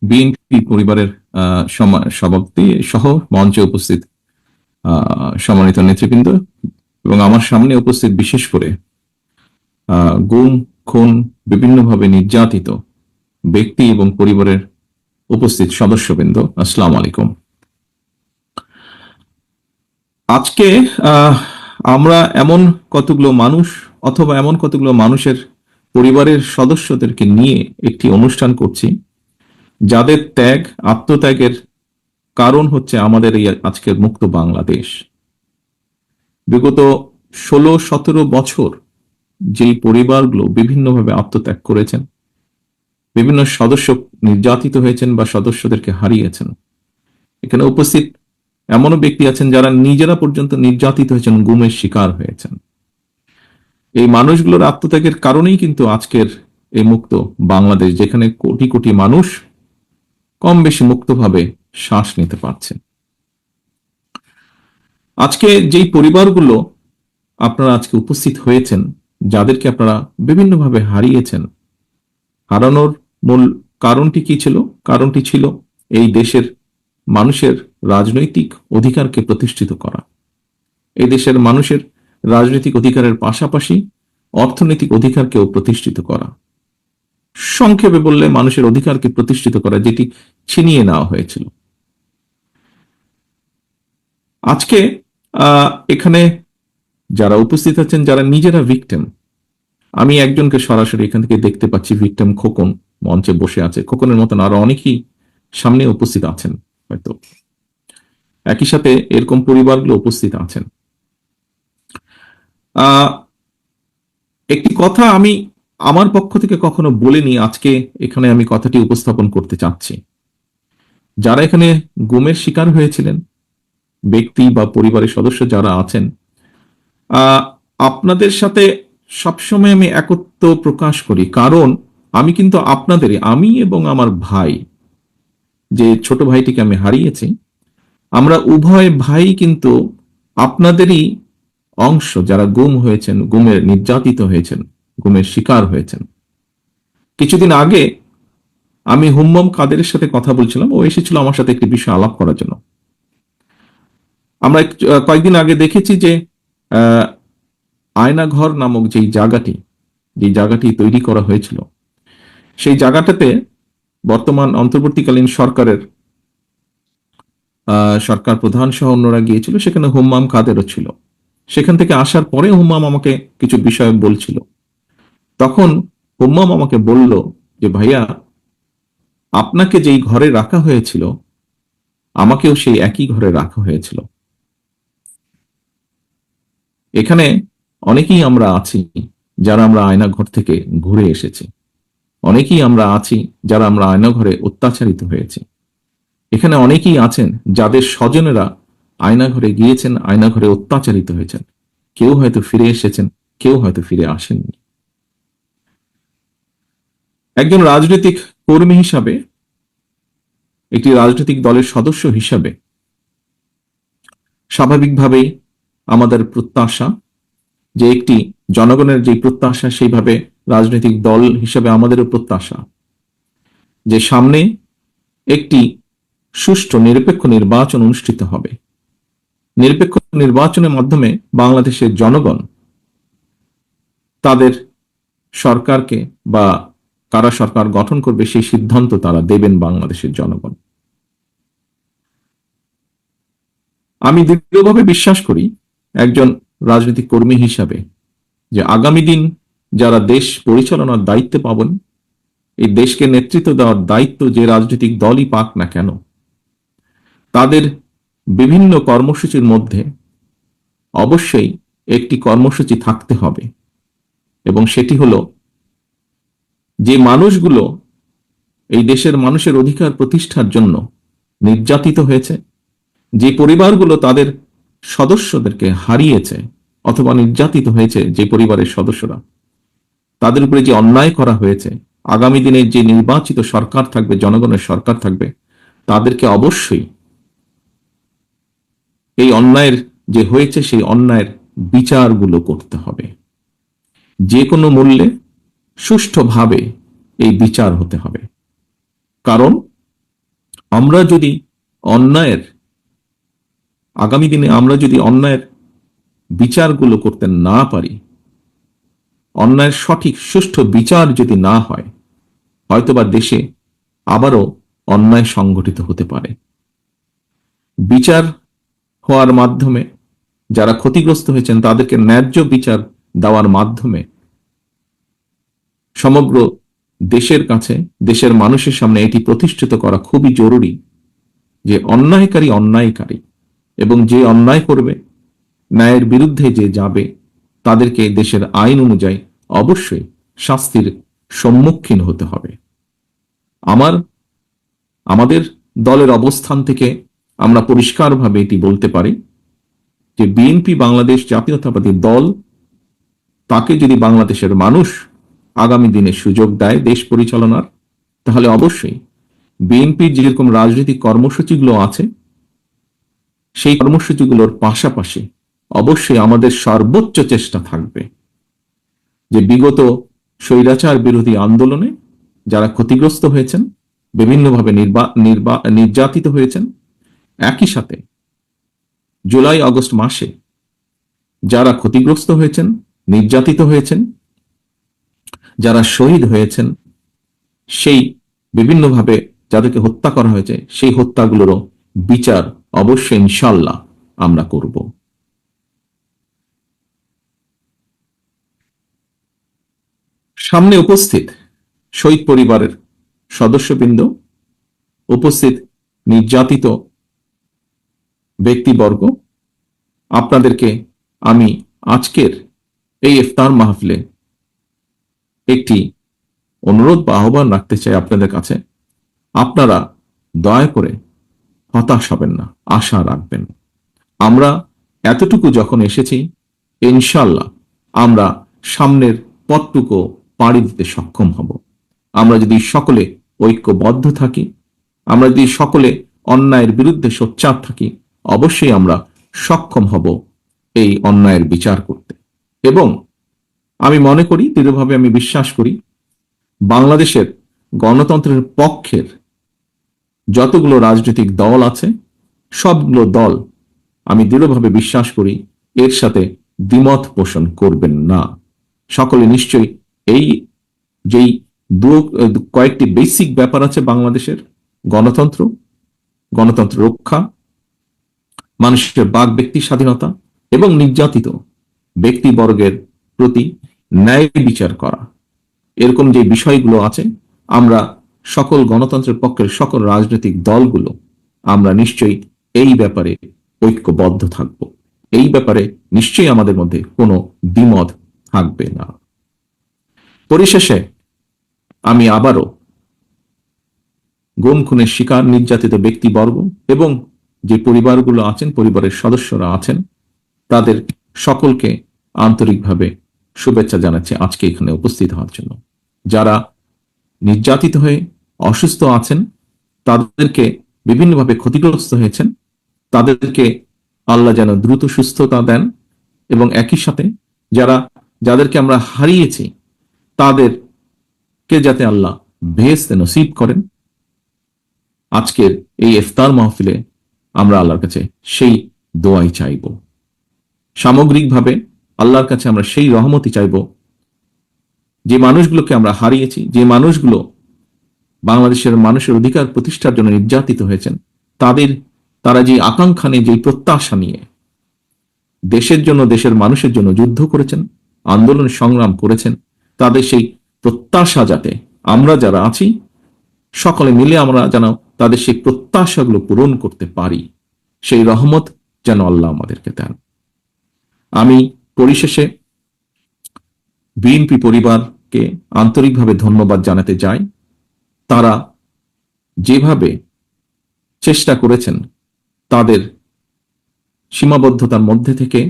BNP পরিবারের সভাপতি সহ মঞ্চে উপস্থিত সম্মানিত নেতৃবৃন্দ এবং আমার সামনে উপস্থিত বিশেষ করে গুম, খুন, বিভিন্নভাবে নির্যাতিত ব্যক্তি এবং পরিবারের উপস্থিত সদস্যবৃন্দ, আসসালামু আলাইকুম। আজকে আমরা এমন কতগুলো মানুষ অথবা এমন কতগুলো মানুষের পরিবারের সদস্যদেরকে নিয়ে একটি অনুষ্ঠান করছি, যাদের ত্যাগ, আত্মত্যাগের কারণ হচ্ছে আমাদের এই আজকের মুক্ত বাংলাদেশ। বিগত 16-17 বছর যেই পরিবারগুলো বিভিন্নভাবে আত্মত্যাগ করেছেন, বিভিন্ন সদস্য নির্যাতিত হয়েছেন বা সদস্যদেরকে হারিয়েছেন, এখানে উপস্থিত এমনও ব্যক্তি আছেন যারা নিজেরা পর্যন্ত নির্যাতিত হয়েছেন, গুমের শিকার হয়েছেন। এই মানুষগুলোর আত্মত্যাগের কারণেই কিন্তু আজকের এই মুক্ত বাংলাদেশ, যেখানে কোটি কোটি মানুষ কম বেশি মুক্তভাবে শ্বাস নিতে পারছেন। আজকে যেই পরিবারগুলো আপনারা আজকে উপস্থিত হয়েছেন, যাদেরকে আপনারা বিভিন্নভাবে হারিয়েছেন, হারানোর মূল কারণটি কি ছিল? কারণটি ছিল এই দেশের মানুষের রাজনৈতিক অধিকারকে প্রতিষ্ঠিত করা। এই দেশের মানুষের রাজনৈতিক অধিকারের পাশাপাশি অর্থনৈতিক অধিকারকেও প্রতিষ্ঠিত করা। সংক্ষেপে বললে মানুষের অধিকারকে প্রতিষ্ঠিত করা, যেটি ছিনিয়ে নেওয়া হয়েছিল। আজকে এখানে যারা উপস্থিত আছেন, যারা নিজেরা ভিকটিম, আমি একজনকে সরাসরি এখান থেকে দেখতে পাচ্ছি, ভিকটিম খোকন মঞ্চে বসে আছে। খোকনের মতন আরো অনেকেই সামনে উপস্থিত আছেন, হয়তো একই সাথে এরকম পরিবারগুলো উপস্থিত আছেন। একটি কথা আমি আমার পক্ষ থেকে কখনো বলিনি, আজকে এখানে আমি কথাটি উপস্থাপন করতে চাচ্ছি। যারা এখানে গুমের শিকার হয়েছিলেন, ব্যক্তি বা পরিবারের সদস্য যারা আছেন, আপনাদের সাথে সবসময় আমি একত্ব প্রকাশ করি, কারণ আমি কিন্তু আপনাদেরই, আমি এবং আমার ভাই, যে ছোট ভাইটিকে আমি হারিয়েছি, আমরা উভয় ভাই কিন্তু আপনাদেরই অংশ, যারা গুম হয়েছেন, গুমের নির্যাতিত হয়েছেন, গুমের শিকার হয়েছেন। কিছুদিন আগে আমি হুম্মম কাদেরের সাথে কথা বলছিলাম, ও এসেছিল আমার সাথে একটি বিষয় আলাপ করার জন্য। আমরা কয়েকদিন আগে দেখেছি যে আয়নাঘর নামক যে জায়গাটি তৈরি করা হয়েছিল, সেই জায়গাটাতে বর্তমান অন্তর্বর্তীকালীন সরকার প্রধান সহ অন্যরা গিয়েছিল, সেখানে হুম্মাম কাদেরও ছিল। সেখান থেকে আসার পরে হুম্মাম আমাকে কিছু বিষয় বলছিল। তখন হুম্মাম আমাকে বলল যে, ভাইয়া, আপনাকে যেই ঘরে রাখা হয়েছিল, আমাকেও সেই একই ঘরে রাখা হয়েছিল। এখানে অনেকেই আমরা আছি যারা আমরা আয়নাঘর থেকে ঘুরে এসেছি, অনেকেই আমরা আছি যারা আমরা আয়নাঘরে অত্যাচারিত হয়েছি। এখানে অনেকেই আছেন যাদের স্বজনেরা আয়নাঘরে গিয়েছেন, আয়নাঘরে অত্যাচারিত হয়েছেন। কেউ হয়তো ফিরে এসেছেন, কেউ হয়তো ফিরে আসেননি। একজন রাজনৈতিক কর্মী হিসাবে, একটি রাজনৈতিক দলের সদস্য হিসাবে স্বাভাবিকভাবেই আমাদের প্রত্যাশা যে একটি জনগণের যে প্রত্যাশা, সেইভাবে রাজনৈতিক দল হিসাবে আমাদেরও প্রত্যাশা যে সামনে একটি সুষ্ঠু নিরপেক্ষ নির্বাচন অনুষ্ঠিত হবে। নিরপেক্ষ নির্বাচনের মাধ্যমে বাংলাদেশের জনগণ তাদের সরকারকে বা কারা সরকার গঠন করবে সেই সিদ্ধান্ত তারা দেবেন বাংলাদেশের জনগণ। আমি দৃঢ়ভাবে বিশ্বাস করি একজন রাজনৈতিক কর্মী হিসাবে যে আগামী দিন যারা দেশ পরিচালনার দায়িত্বে পাবেন, এই দেশকে নেতৃত্ব দেওয়ার দায়িত্ব যে রাজনৈতিক দলই পাক না কেন, তাদের বিভিন্ন কর্মসূচির মধ্যে অবশ্যই একটি কর্মসূচি থাকতে হবে, এবং সেটি হলো যে মানুষগুলো এই দেশের মানুষের অধিকার প্রতিষ্ঠার জন্য নির্যাতিত হয়েছে, যে পরিবারগুলো তাদের সদস্যদেরকে হারিয়েছে অথবা নির্যাতিত হয়েছে, যে পরিবারের সদস্যরা, তাদের উপরে যে অন্যায় করা হয়েছে, আগামী দিনে যে নির্বাচিত সরকার থাকবে, জনগণের সরকার থাকবে, তাদেরকে অবশ্যই এই অন্যায়ের যে হয়েছে সেই অন্যায়ের বিচারগুলো করতে হবে। যে কোনো মূল্যে সুষ্ঠুভাবে এই বিচার হতে হবে। কারণ আমরা যদি অন্যায়ের আগামী দিনে আমরা যদি অন্যায়ের বিচারগুলো করতে না পারি, অন্যায়ের সঠিক সুষ্ঠু বিচার যদি না হয়, হয়তোবা দেশে আবারও অন্যায় সংগঠিত হতে পারে। বিচার হওয়ার মাধ্যমে যারা ক্ষতিগ্রস্ত হয়েছেন তাদেরকে ন্যায্য বিচার দেওয়ার মাধ্যমে সমগ্র দেশের কাছে, দেশের মানুষের সামনে এটি প্রতিষ্ঠিত করা খুবই জরুরি যে অন্যায়কারী অন্যায়কারী, এবং যে অন্যায় করবে, ন্যায়ের বিরুদ্ধে যে যাবে, তাদেরকে দেশের আইন অনুযায়ী অবশ্যই শাস্তির সম্মুখীন হতে হবে। আমাদের দলের অবস্থান থেকে আমরা পরিষ্কারভাবে এটি বলতে পারি যে বিএনপি বাংলাদেশ জাতীয়তাবাদী দল, তাকে যদি বাংলাদেশের মানুষ আগামী দিনে সুযোগ দেয় দেশ পরিচালনার, তাহলে অবশ্যই বিএনপির যেরকম রাজনৈতিক কর্মসূচিগুলো আছে, সেই কর্মসূচিগুলোর পাশাপাশি অবশ্যই আমাদের সর্বোচ্চ চেষ্টা থাকবে যে বিগত স্বৈরাচার বিরোধী আন্দোলনে যারা ক্ষতিগ্রস্ত হয়েছেন, বিভিন্নভাবে নির্যাতিত হয়েছেন, একই সাথে জুলাই আগস্ট মাসে যারা ক্ষতিগ্রস্ত হয়েছেন, নির্যাতিত হয়েছেন, যারা শহীদ হয়েছেন, সেই বিভিন্নভাবে যাদেরকে হত্যা করা হয়েছে, সেই হত্যাগুলোরও বিচার অবশ্যই ইনশাল্লাহ আমরা করব। সামনে উপস্থিত শহীদ পরিবারের সদস্যবৃন্দ, উপস্থিত নির্যাতিত ব্যক্তিবর্গ, আপনাদেরকে আমি আজকের এই ইফতার মাহফিলে একটি অনুরোধ বা আহ্বান রাখতে চাই আপনাদের কাছে। আপনারা দয়া করে হতাশ হবেন না, আশা রাখবেন। আমরা এতটুকু যখন এসেছি, ইনশাল্লাহ আমরা সামনের পথটুকু পাড়ি দিতে সক্ষম হব। আমরা যদি সকলে ঐক্যবদ্ধ থাকি, আমরা যদি সকলে অন্যায়ের বিরুদ্ধে সোচ্চার থাকি, অবশ্যই আমরা সক্ষম হব এই অন্যায়ের বিচার করতে। এবং আমি মনে করি, দৃঢ়ভাবে আমি বিশ্বাস করি, বাংলাদেশের গণতন্ত্রের পক্ষের যতগুলো রাজনৈতিক দল আছে, সবগুলো দল আমি দৃঢ়ভাবে বিশ্বাস করি এর সাথে দ্বিমত পোষণ করবেন না। সকলে নিশ্চয়ই এই যেই কয়েকটি বেসিক ব্যাপার আছে বাংলাদেশের, গণতন্ত্র, গণতন্ত্র রক্ষা, মানুষের বাক ব্যক্তি স্বাধীনতা এবং নির্যাতিত ব্যক্তিবর্গের প্রতি ন্যায় বিচার করা, এরকম যে বিষয়গুলো আছে, আমরা সকল গণতন্ত্রের পক্ষের সকল রাজনৈতিক দলগুলো আমরা নিশ্চয়ই এই ব্যাপারে ঐক্যবদ্ধ থাকব। এই ব্যাপারে নিশ্চয়ই আমাদের মধ্যে কোনো দ্বিমত থাকবে না। পরিশেষে আমি আবারও গুম খুনের শিকার নির্যাতিত ব্যক্তিবর্গ এবং যে পরিবারগুলো আছেন, পরিবারের সদস্যরা আছেন, তাদের সকলকে আন্তরিকভাবে শুভেচ্ছা জানাচ্ছি আজকে এখানে উপস্থিত হওয়ার জন্য। যারা নির্যাতিত হয়ে অসুস্থ আছেন, তাদেরকে বিভিন্নভাবে ক্ষতিগ্রস্ত হয়েছেন, তাদেরকে আল্লাহ যেন দ্রুত সুস্থতা দেন, এবং একই সাথে যাদেরকে আমরা হারিয়েছি তাদেরকে যাতে আল্লাহ বেহেশত নসিব করেন। আজকের এই ইফতার মাহফিলে আমরা আল্লাহর কাছে সেই দোয়াই চাইব। সামগ্রিকভাবে আল্লাহর কাছে আমরা সেই রহমতই চাইব, যে মানুষগুলোকে আমরা হারিয়েছি, যে মানুষগুলো বাংলাদেশের মানুষের অধিকার প্রতিষ্ঠার জন্য নির্যাতিত হয়েছেন, তারা যে আকাঙ্ক্ষা নিয়ে, যে প্রত্যাশা নিয়ে দেশের জন্য, দেশের মানুষের জন্য যুদ্ধ করেছেন, আন্দোলন সংগ্রাম করেছেন, তাদের সেই প্রত্যাশা যাতে আমরা যারা আছি সকলে মিলে আমরা যেন তাদের সেই প্রত্যাশাগুলো পূরণ করতে পারি, সেই রহমত যেন আল্লাহ আমাদেরকে দেন। আমি পরিশেষে বিএনপি পরিবারকে আন্তরিকভাবে ধন্যবাদ জানাতে চাই। তারা যেভাবে চেষ্টা করেছেন তাদের সীমাবদ্ধতার মধ্যে থেকে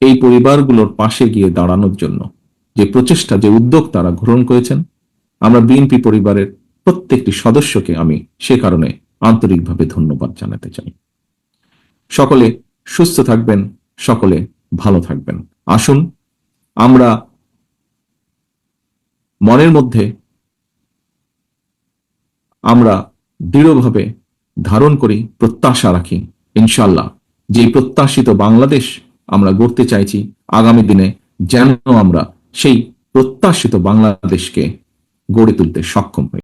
এই পরিবারগুলোর পাশে গিয়ে দাঁড়ানোর জন্য যে প্রচেষ্টা, যে উদ্যোগ তারা গ্রহণ করেছেন, আমরা বিএনপি পরিবারের প্রত্যেকটি সদস্যকে আমি সে কারণে আন্তরিকভাবে ধন্যবাদ জানাতে চাই। সকলে সুস্থ থাকবেন, সকলে ভালো থাকবেন। আসুন আমরা মনের মধ্যে আমরা দৃঢ়ভাবে ধারণ করি, প্রত্যাশা রাখি ইনশাল্লাহ যে প্রত্যাশিত বাংলাদেশ আমরা গড়তে চাইছি আগামী দিনে, যেন আমরা সেই প্রত্যাশিত বাংলাদেশকে গড়ে তুলতে সক্ষম হই।